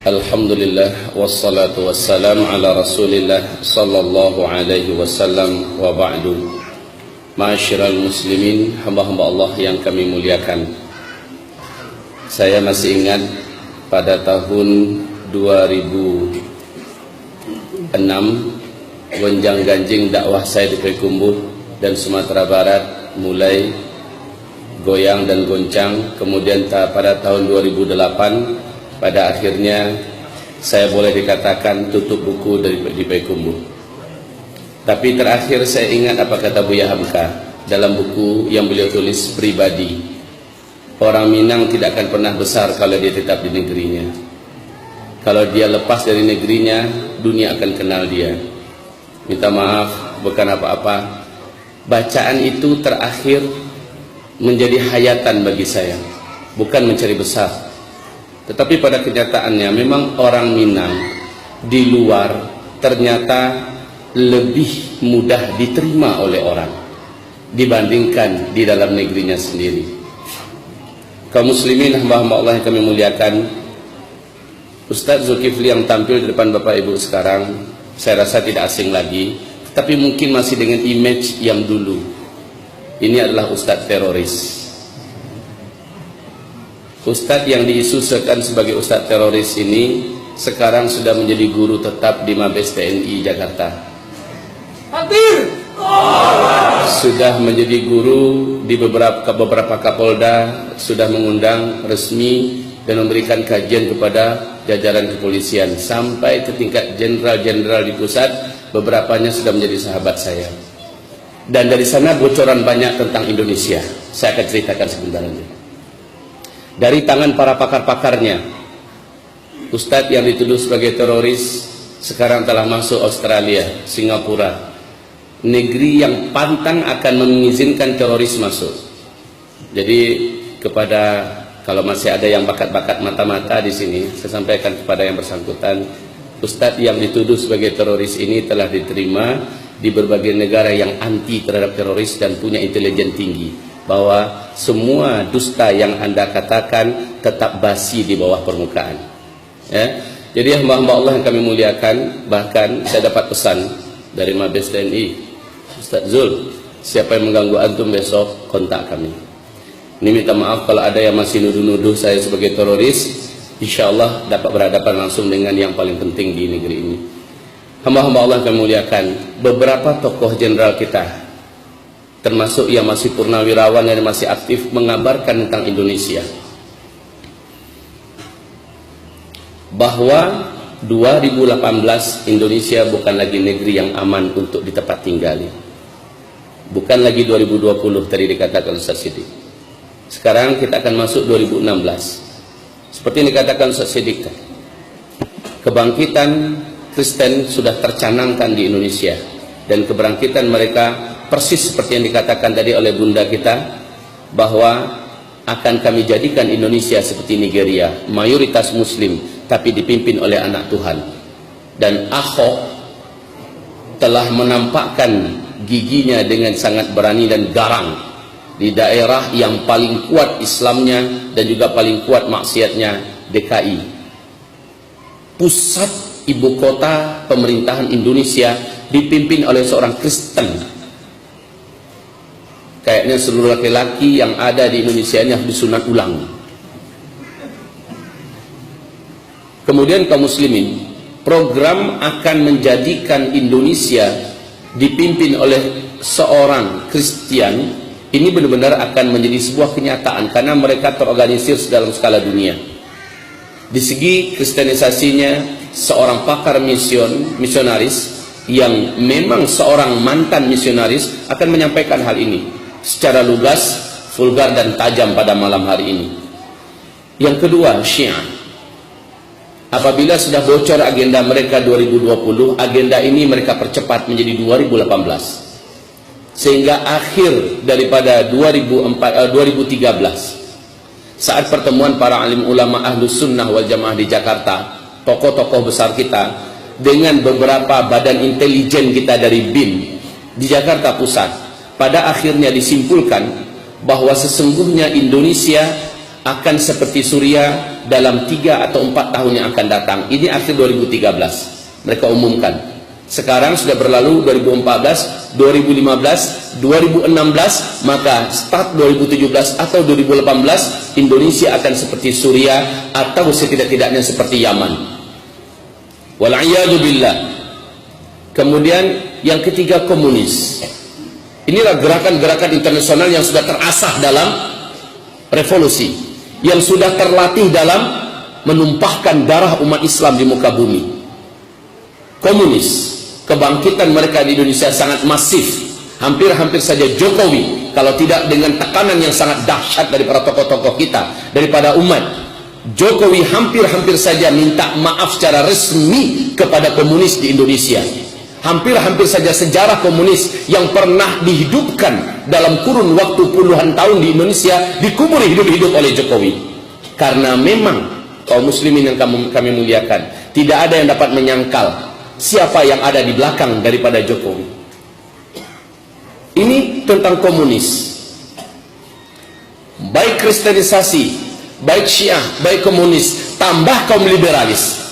Alhamdulillah wassalatu wassalam ala Rasulillah sallallahu alaihi wasallam wa ba'du. Ma'asyiral muslimin, hamba-hamba Allah yang kami muliakan. Saya masih ingat pada tahun 2006 gonjang-ganjing dakwah saya di Payakumbuh dan Sumatera Barat mulai goyang dan goncang. Kemudian pada tahun 2008 pada akhirnya saya boleh dikatakan tutup buku di Payakumbuh. Tapi terakhir saya ingat apa kata Buya Hamka dalam buku yang beliau tulis pribadi. Orang Minang tidak akan pernah besar kalau dia tetap di negerinya. Kalau dia lepas dari negerinya, dunia akan kenal dia. Minta maaf, bukan apa-apa. Bacaan itu terakhir menjadi hayatan bagi saya, bukan mencari besar. Tetapi pada kenyataannya memang orang Minang di luar ternyata lebih mudah diterima oleh orang dibandingkan di dalam negerinya sendiri. Kaum muslimin, hamba-hamba Allah yang kami muliakan, Ustaz Zulkifli yang tampil di depan Bapak Ibu sekarang saya rasa tidak asing lagi, tapi mungkin masih dengan image yang dulu. Ini adalah Ustaz teroris. Ustadz yang diisukan sebagai Ustadz teroris ini sekarang sudah menjadi guru tetap di Mabes TNI Jakarta. Hadir. Sudah menjadi guru di beberapa Kapolda, sudah mengundang resmi dan memberikan kajian kepada jajaran kepolisian sampai ke tingkat jenderal-jenderal di pusat. Beberapanya sudah menjadi sahabat saya. Dan dari sana bocoran banyak tentang Indonesia. Saya akan ceritakan sebentar lagi. Dari tangan para pakar-pakarnya, Ustadz yang dituduh sebagai teroris sekarang telah masuk Australia, Singapura, negeri yang pantang akan mengizinkan teroris masuk. Jadi kalau masih ada yang bakat-bakat mata-mata di sini, saya sampaikan kepada yang bersangkutan, Ustadz yang dituduh sebagai teroris ini telah diterima di berbagai negara yang anti terhadap teroris dan punya intelijen tinggi, bahwa semua dusta yang Anda katakan tetap basi di bawah permukaan. Ya. Jadi hamba-hamba Allah yang kami muliakan, bahkan saya dapat pesan dari Mabes TNI, Ustaz Zul, siapa yang mengganggu antum besok kontak kami. Ini minta maaf kalau ada yang masih nuduh-nuduh saya sebagai teroris. Insya Allah dapat berhadapan langsung dengan yang paling penting di negeri ini. Hamba-hamba Allah yang kami muliakan, beberapa tokoh jenderal kita termasuk yang masih purnawirawan dan masih aktif mengabarkan tentang Indonesia bahwa 2018 Indonesia bukan lagi negeri yang aman untuk ditempat tinggali, bukan lagi 2020 tadi dikatakan Ustaz Siddiq. Sekarang kita akan masuk 2016 seperti yang dikatakan Ustaz Siddiq. Kebangkitan Kristen sudah tercanangkan di Indonesia dan kebangkitan mereka persis seperti yang dikatakan tadi oleh bunda kita, bahwa akan kami jadikan Indonesia seperti Nigeria, mayoritas muslim tapi dipimpin oleh anak Tuhan. Dan Ahok telah menampakkan giginya dengan sangat berani dan garang di daerah yang paling kuat Islamnya dan juga paling kuat maksiatnya, DKI, pusat ibu kota pemerintahan Indonesia, dipimpin oleh seorang Kristen. Kayaknya seluruh laki-laki yang ada di Indonesia ini harus disunat ulang. Kemudian kaum muslimin, program akan menjadikan Indonesia dipimpin oleh seorang Kristen ini benar-benar akan menjadi sebuah kenyataan karena mereka terorganisir dalam skala dunia. Di segi kristenisasinya, seorang pakar misionaris yang memang seorang mantan misionaris akan menyampaikan hal ini secara lugas, vulgar dan tajam pada malam hari ini. Yang kedua, Syiah. Apabila sudah bocor agenda mereka 2020, agenda ini mereka percepat menjadi 2018. Sehingga akhir daripada 2013, saat pertemuan para alim ulama Ahlus Sunnah wal Jamaah di Jakarta, tokoh-tokoh besar kita dengan beberapa badan intelijen kita dari BIN di Jakarta Pusat, pada akhirnya disimpulkan bahwa sesungguhnya Indonesia akan seperti Suriah dalam 3 atau 4 tahun yang akan datang. Ini akhir 2013 mereka umumkan. Sekarang sudah berlalu 2014, 2015, 2016, maka start 2017 atau 2018 Indonesia akan seperti Suriah atau setidak-tidaknya seperti Yaman. Wal'iyadu billah. Kemudian yang ketiga, komunis. Inilah gerakan-gerakan internasional yang sudah terasah dalam revolusi, yang sudah terlatih dalam menumpahkan darah umat Islam di muka bumi. Komunis, kebangkitan mereka di Indonesia sangat masif. Hampir-hampir saja Jokowi, kalau tidak dengan tekanan yang sangat dahsyat dari para tokoh-tokoh kita, daripada umat, Jokowi hampir-hampir saja minta maaf secara resmi kepada komunis di Indonesia. Hampir-hampir saja sejarah komunis yang pernah dihidupkan dalam kurun waktu puluhan tahun di Indonesia dikubur hidup-hidup oleh Jokowi. Karena memang kaum muslimin yang kami muliakan, tidak ada yang dapat menyangkal siapa yang ada di belakang daripada Jokowi. Ini tentang komunis. Baik kristenisasi, baik Syiah, baik komunis, tambah kaum liberalis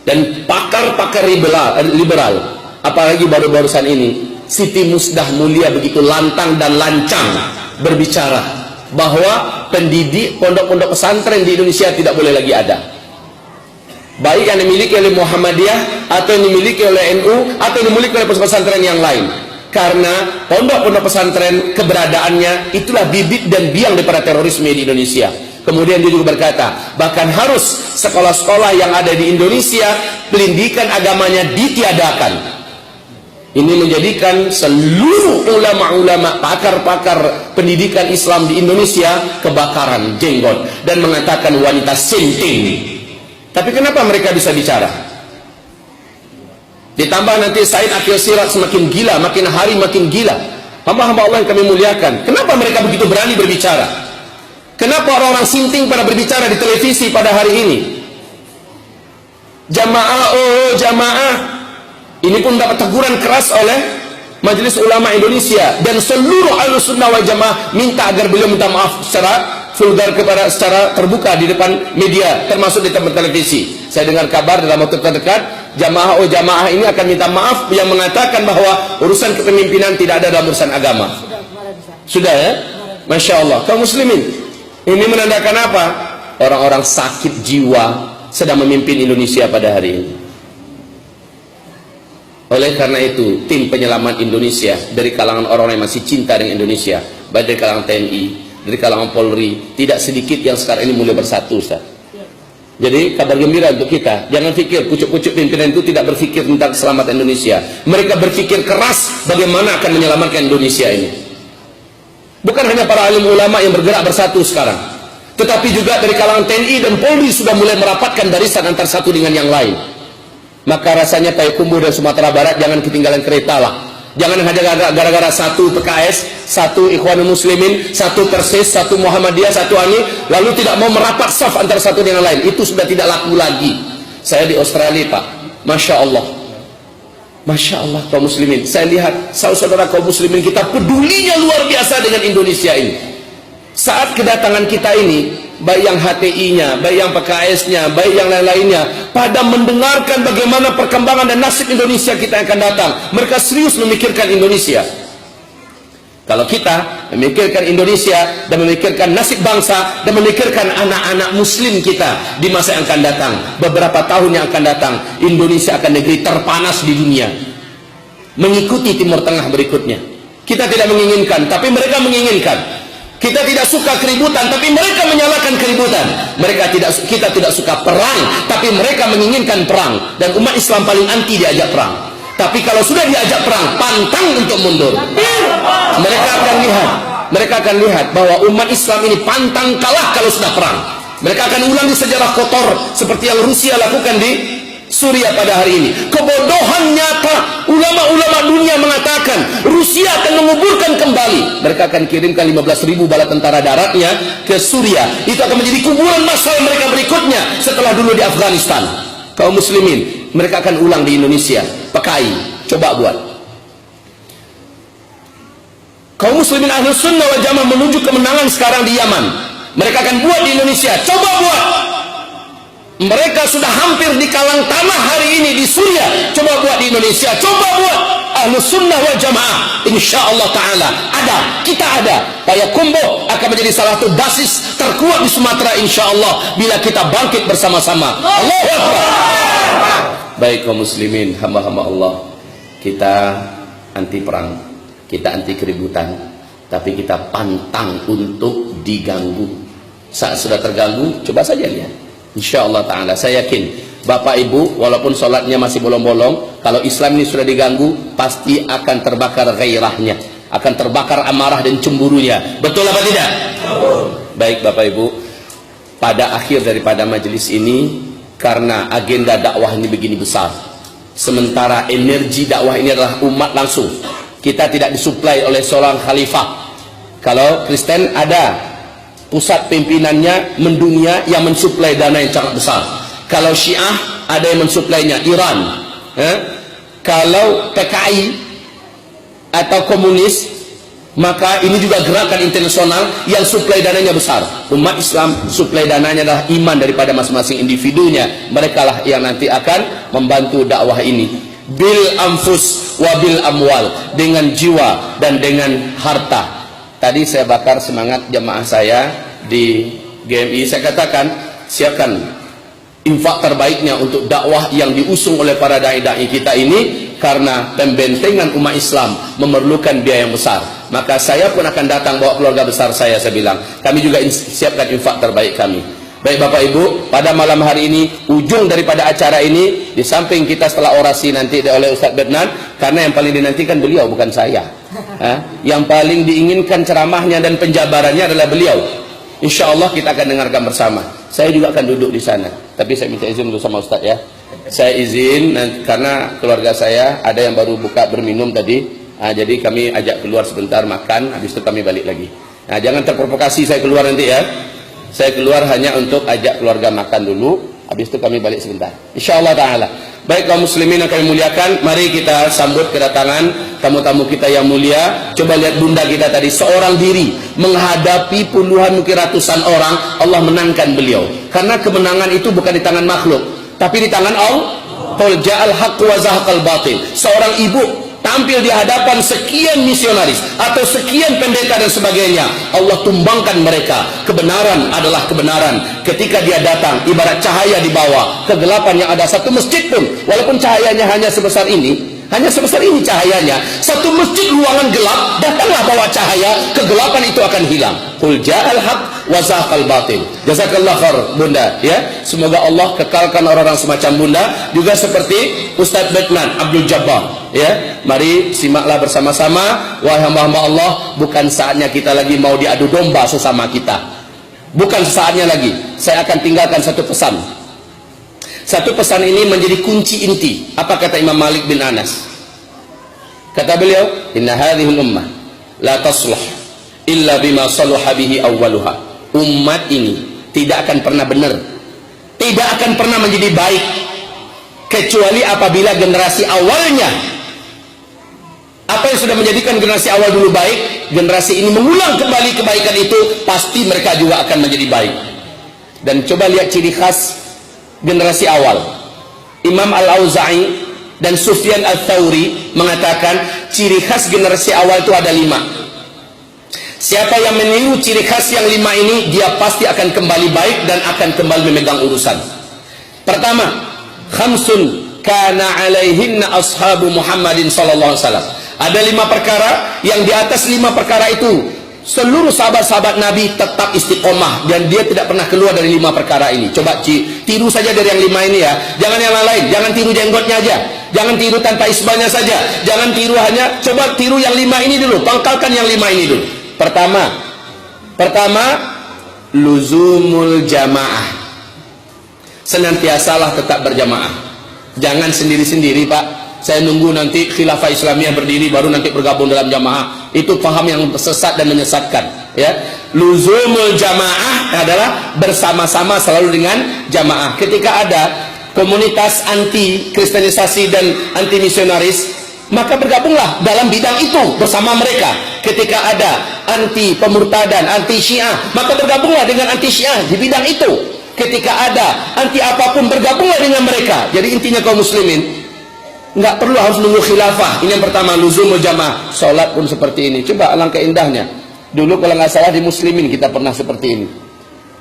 dan pakar-pakar liberal. Apalagi baru-barusan ini Siti Musdah Mulia begitu lantang dan lancang berbicara bahwa pendidik pondok-pondok pesantren di Indonesia tidak boleh lagi ada, baik yang dimiliki oleh Muhammadiyah atau yang dimiliki oleh NU atau yang dimiliki oleh pesantren yang lain. Karena pondok-pondok pesantren keberadaannya itulah bibit dan biang daripada terorisme di Indonesia. Kemudian dia juga berkata, bahkan harus sekolah-sekolah yang ada di Indonesia pendidikan agamanya ditiadakan. Ini menjadikan seluruh ulama-ulama, pakar-pakar pendidikan Islam di Indonesia kebakaran jenggot dan mengatakan wanita sinting. Tapi kenapa mereka bisa bicara? Ditambah nanti Said Akhil Siraj semakin gila, makin hari makin gila. Hamba-hamba Allah yang kami muliakan, kenapa mereka begitu berani berbicara? Kenapa orang-orang sinting pada berbicara di televisi pada hari ini? Jamaah, oh jamaah. Ini pun dapat teguran keras oleh Majelis Ulama Indonesia, dan seluruh Ahlus Sunnah wal Jamaah minta agar beliau minta maaf secara vulgar secara terbuka di depan media, termasuk di tempat televisi. Saya dengar kabar dalam waktu terdekat jamaah jamaah ini akan minta maaf yang mengatakan bahwa urusan kepemimpinan tidak ada dalam urusan agama. Sudah ya? Masya Allah. Kaum muslimin, ini menandakan apa? Orang-orang sakit jiwa sedang memimpin Indonesia pada hari ini. Oleh karena itu, tim penyelamat Indonesia dari kalangan orang yang masih cinta dengan Indonesia, baik dari kalangan TNI, dari kalangan Polri, tidak sedikit yang sekarang ini mulai bersatu, Ustaz. Jadi kabar gembira untuk kita. Jangan pikir pucuk-pucuk pimpinan itu tidak berpikir tentang keselamatan Indonesia. Mereka berpikir keras bagaimana akan menyelamatkan Indonesia ini. Bukan hanya para alim ulama yang bergerak bersatu sekarang, tetapi juga dari kalangan TNI dan Polri sudah mulai merapatkan barisan antar satu dengan yang lain. Maka rasanya Payakumbuh dan Sumatera Barat jangan ketinggalan kereta lah. Jangan hanya gara-gara satu PKS, satu Ikhwanul Muslimin, satu Persis, satu Muhammadiyah, satu ANI, lalu tidak mau merapat saf antara satu dengan lain. Itu sudah tidak laku lagi. Saya di Australia, Pak, Masya Allah, Masya Allah kaum muslimin. Saya lihat saudara-saudara kaum muslimin kita pedulinya luar biasa dengan Indonesia ini. Saat kedatangan kita ini, baik yang HTI-nya, baik yang PKS-nya, baik yang lain-lainnya, pada mendengarkan bagaimana perkembangan dan nasib Indonesia kita yang akan datang, mereka serius memikirkan Indonesia. Kalau kita memikirkan Indonesia dan memikirkan nasib bangsa dan memikirkan anak-anak muslim kita di masa yang akan datang, beberapa tahun yang akan datang, Indonesia akan negeri terpanas di dunia, mengikuti Timur Tengah berikutnya. Kita tidak menginginkan, tapi mereka menginginkan. Kita tidak suka keributan, tapi mereka menyalakan keributan. Kita tidak suka perang, tapi mereka menginginkan perang. Dan umat Islam paling anti diajak perang. Tapi kalau sudah diajak perang, pantang untuk mundur. Mereka akan lihat bahwa umat Islam ini pantang kalah kalau sudah perang. Mereka akan ulangi sejarah kotor seperti yang Rusia lakukan di Suriah pada hari ini. Kebodohan nyata. Ulama-ulama dunia mengatakan Rusia akan menguburkan kembali. Mereka akan kirimkan 15.000 bala tentara daratnya ke Suriah. Itu akan menjadi kuburan massal mereka berikutnya setelah dulu di Afghanistan. Kaum muslimin, mereka akan ulang di Indonesia. PKI, coba buat. Kaum muslimin Ahlus Sunnah wal Jamaah menuju kemenangan sekarang di Yaman. Mereka akan buat di Indonesia. Coba buat. Mereka sudah hampir di kalang tanah hari ini di Suriah. Coba buat di Indonesia. Coba buat. Ahlus Sunnah wal Jamaah. InsyaAllah ta'ala. Ada. Kita ada. Payakumbuh akan menjadi salah satu basis terkuat di Sumatera insyaAllah. Bila kita bangkit bersama-sama. Allahu Akbar. Baik kaum muslimin, hamba-hamba Allah. Kita anti perang. Kita anti keributan. Tapi kita pantang untuk diganggu. Saat sudah terganggu, coba saja lihat. InsyaAllah ta'ala, saya yakin Bapak Ibu, walaupun sholatnya masih bolong-bolong, kalau Islam ini sudah diganggu, pasti akan terbakar gairahnya, akan terbakar amarah dan cemburunya. Betul apa tidak? Baik Bapak Ibu, pada akhir daripada majelis ini, karena agenda dakwah ini begini besar, sementara energi dakwah ini adalah umat langsung, kita tidak disuplai oleh seorang khalifah. Kalau Kristen ada pusat pimpinannya mendunia yang mensuplai dana yang sangat besar. Kalau Syiah ada yang mensuplainya, Iran. Kalau PKI atau komunis, maka ini juga gerakan internasional yang suplai dananya besar. Umat Islam suplai dananya adalah iman daripada masing-masing individunya. Mereka lah yang nanti akan membantu dakwah ini. Bil anfus wa bil amwal, dengan jiwa dan dengan harta. Tadi saya bakar semangat jamaah saya di GMI. Saya katakan, siapkan infak terbaiknya untuk dakwah yang diusung oleh para dai-dai kita ini, karena pembentengan umat Islam memerlukan biaya yang besar. Maka saya pun akan datang bawa keluarga besar saya bilang, kami juga siapkan infak terbaik kami. Baik Bapak Ibu, pada malam hari ini, ujung daripada acara ini, di samping kita setelah orasi nanti oleh Ustaz Bednan, karena yang paling dinantikan beliau, bukan saya. Yang paling diinginkan ceramahnya dan penjabarannya adalah beliau. Insya Allah kita akan dengarkan bersama. Saya juga akan duduk di sana. Tapi saya minta izin dulu sama Ustaz ya. Saya izin karena keluarga saya ada yang baru buka berminum tadi. Jadi kami ajak keluar sebentar makan, habis itu kami balik lagi. Jangan terprovokasi saya keluar nanti ya. Saya keluar hanya untuk ajak keluarga makan dulu, habis itu kami balik sebentar. InsyaAllah ta'ala. Baik kaum muslimin yang kami muliakan, mari kita sambut kedatangan tamu-tamu kita yang mulia. Coba lihat bunda kita tadi, seorang diri menghadapi puluhan mungkin ratusan orang, Allah menangkan beliau. Karena kemenangan itu bukan di tangan makhluk, tapi di tangan Allah. Qul ja'al haqqu wa zahaqal batil. Seorang ibu tampil di hadapan sekian misionaris atau sekian pendeta dan sebagainya, Allah tumbangkan mereka. Kebenaran adalah kebenaran. Ketika dia datang, ibarat cahaya di bawah kegelapan yang ada. Satu masjid pun, walaupun cahayanya hanya sebesar ini cahayanya, satu masjid ruangan gelap, datanglah bawa cahaya, kegelapan itu akan hilang. Qul ja'al haq wa zahaqal batil. Jazakallah khair bunda ya. Semoga Allah kekalkan orang-orang semacam bunda, juga seperti Ustaz Bednan Abdul Jabbar ya. Mari simaklah bersama-sama. Wahai hamba-hamba Allah, bukan saatnya kita lagi mau diadu domba sesama kita. Bukan saatnya lagi. Saya akan tinggalkan satu pesan. Satu pesan ini menjadi kunci inti. Apa kata Imam Malik bin Anas? Kata beliau, inna hadhil ummah la tasluh illa bima saluha bihi awwaluha. Umat ini tidak akan pernah benar, tidak akan pernah menjadi baik, kecuali apabila generasi awalnya, apa yang sudah menjadikan generasi awal dulu baik, generasi ini mengulang kembali kebaikan itu, pasti mereka juga akan menjadi baik. Dan coba lihat ciri khas generasi awal. Imam Al-Auza'i dan Sufyan Al-Thawri mengatakan ciri khas generasi awal itu ada 5. Siapa yang meniru ciri khas yang 5 ini, dia pasti akan kembali baik dan akan kembali memegang urusan. Pertama, khamsun kana alaihinna ashabu Muhammadin sallallahu alaihi wasallam. Ada 5 perkara yang di atas 5 perkara itu seluruh sahabat-sahabat Nabi tetap istiqomah dan dia tidak pernah keluar dari 5 perkara ini. Coba tiru saja dari yang 5 ini ya. Jangan yang lain, jangan tiru jenggotnya aja, jangan tiru tanpa isbahnya saja, jangan tiru hanya, coba tiru yang 5 ini dulu, pangkalkan yang 5 ini dulu. Pertama, luzumul jamaah. Senantiasalah tetap berjamaah. Jangan sendiri-sendiri Pak. Saya nunggu nanti khilafah Islamiyah berdiri baru nanti bergabung dalam jamaah. Itu paham yang sesat dan menyesatkan ya. Luzumul jamaah adalah bersama-sama selalu dengan jamaah. Ketika ada komunitas anti kristenisasi dan anti misionaris, maka bergabunglah dalam bidang itu bersama mereka. Ketika ada anti pemurtadan, anti Syiah, maka bergabunglah dengan anti Syiah di bidang itu. Ketika ada anti apapun, bergabunglah dengan mereka. Jadi intinya kaum muslimin, nggak perlu harus nunggu khilafah. Ini yang pertama, luzumul jamaah. Salat pun seperti ini. Coba alangkah indahnya. Dulu kalau nggak salah di muslimin kita pernah seperti ini,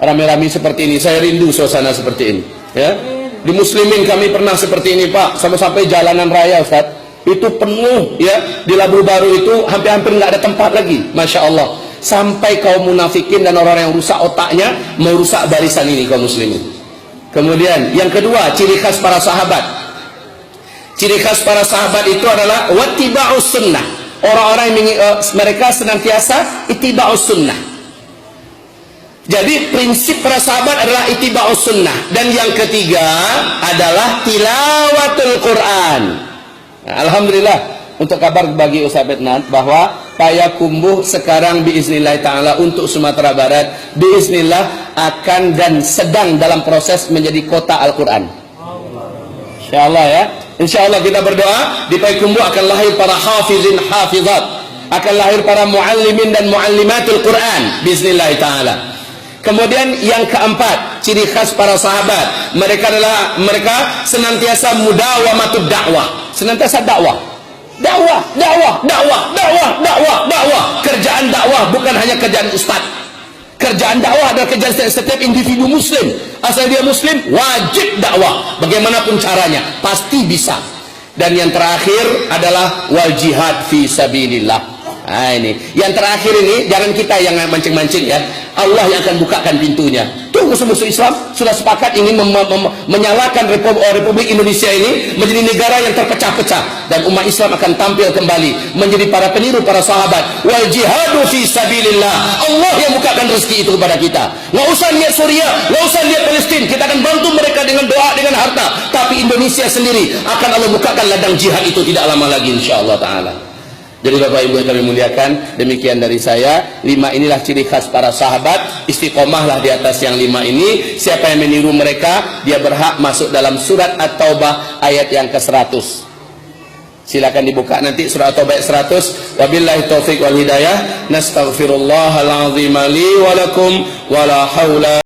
rame-rame seperti ini. Saya rindu suasana seperti ini, ya. Di muslimin kami pernah seperti ini, Pak, sampai jalanan raya, Ustaz, itu penuh, ya. Di Labu Baru itu hampir-hampir nggak ada tempat lagi, Masya Allah. Sampai kaum munafikin dan orang yang rusak otaknya merusak barisan ini, kaum muslimin. Kemudian yang kedua, ciri khas para sahabat. Ciri khas para sahabat itu adalah wattiba'us sunnah. Orang-orang yang mereka senantiasa ittiba'us sunnah. Jadi prinsip para sahabat adalah ittiba'us sunnah. Dan yang ketiga adalah tilawatul Quran. Nah, alhamdulillah, untuk kabar bagi Ustaz Betnat bahwa Payakumbuh sekarang biiznillah ta'ala untuk Sumatera Barat biiznillah akan dan sedang dalam proses menjadi kota Al-Quran. InsyaAllah, ya. InsyaAllah kita berdoa di Payakumbuh akan lahir para hafizin hafizat, akan lahir para muallimin dan muallimatul Quran biiznillah ta'ala. Kemudian yang keempat, ciri khas para sahabat, mereka senantiasa mudawamatud dakwah, senantiasa dakwah. Dakwah. Kerjaan dakwah bukan hanya kerjaan ustaz. Kerjaan dakwah adalah kerjaan setiap individu muslim. Asal dia muslim, wajib dakwah. Bagaimanapun caranya, pasti bisa. Dan yang terakhir adalah wal jihad fi sabilillah. Nah, ini yang terakhir ini, jangan kita yang mancing-mancing, ya. Allah yang akan bukakan pintunya. Tuh musuh-musuh Islam sudah sepakat ingin menyalakan Republik Indonesia ini menjadi negara yang terpecah-pecah, dan umat Islam akan tampil kembali menjadi para peniru para sahabat. Wal jihadu fi sabilillah. Allah yang bukakan rezeki itu kepada kita. Nggak usah lihat Suriah, nggak usah lihat Palestina, kita akan bantu mereka dengan doa, dengan harta. Tapi Indonesia sendiri akan Allah bukakan ladang jihad itu tidak lama lagi, insyaallah taala. Jadi Bapak Ibu yang kami muliakan, demikian dari saya. 5 inilah ciri khas para sahabat. Istiqomahlah di atas yang 5 ini. Siapa yang meniru mereka, dia berhak masuk dalam surat At-Taubah ayat yang ke-100. Silakan dibuka nanti surat At-Taubah ayat 100. Wabillahi taufiq wal hidayah. Nastaghfirullahal azim li wa lakum wa la haula